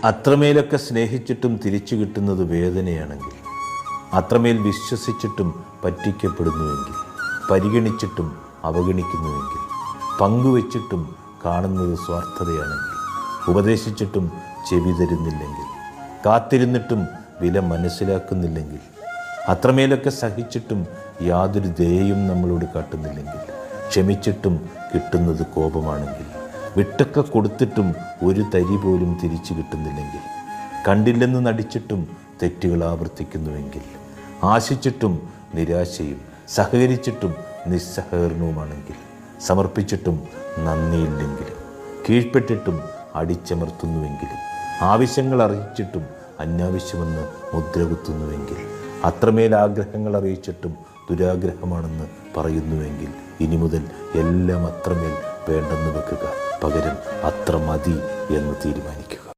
അത്രമേലൊക്കെ സ്നേഹിച്ചിട്ടും തിരിച്ചു കിട്ടുന്നത് വേദനയാണെങ്കിൽ, അത്രമേൽ വിശ്വസിച്ചിട്ടും പറ്റിക്കപ്പെടുന്നുവെങ്കിൽ, പരിഗണിച്ചിട്ടും അവഗണിക്കുന്നുവെങ്കിൽ, പങ്കുവച്ചിട്ടും കാണുന്നത് സ്വാർത്ഥതയാണെങ്കിൽ, ഉപദേശിച്ചിട്ടും ചെവി തരുന്നില്ലെങ്കിൽ, കാത്തിരുന്നിട്ടും വില മനസ്സിലാക്കുന്നില്ലെങ്കിൽ, അത്രമേലൊക്കെ സഹിച്ചിട്ടും യാതൊരു ദയയും നമ്മളോട് കാട്ടുന്നില്ലെങ്കിൽ, ക്ഷമിച്ചിട്ടും കിട്ടുന്നത് കോപമാണെങ്കിൽ, വിട്ടൊക്കെ കൊടുത്തിട്ടും ഒരു തരി പോലും തിരിച്ചു കിട്ടുന്നില്ലെങ്കിൽ, കണ്ടില്ലെന്ന് നടിച്ചിട്ടും തെറ്റുകൾ ആവർത്തിക്കുന്നുവെങ്കിൽ, ആശിച്ചിട്ടും നിരാശയും, സഹകരിച്ചിട്ടും നിസ്സഹകരണവുമാണെങ്കിൽ, സമർപ്പിച്ചിട്ടും നന്ദിയില്ലെങ്കിലും, കീഴ്പ്പെട്ടിട്ടും അടിച്ചമർത്തുന്നുവെങ്കിലും, ആവശ്യങ്ങൾ അറിയിച്ചിട്ടും അനാവശ്യമെന്ന് മുദ്രകുത്തുന്നുവെങ്കിൽ, അത്രമേൽ ആഗ്രഹങ്ങൾ അറിയിച്ചിട്ടും ദുരാഗ്രഹമാണെന്ന് പറയുന്നുവെങ്കിൽ, ഇനി മുതൽ എല്ലാം അത്രമേൽ വേണ്ടെന്ന് വെക്കുക, പകരം അത്ര മതി എന്ന് തീരുമാനിക്കുക.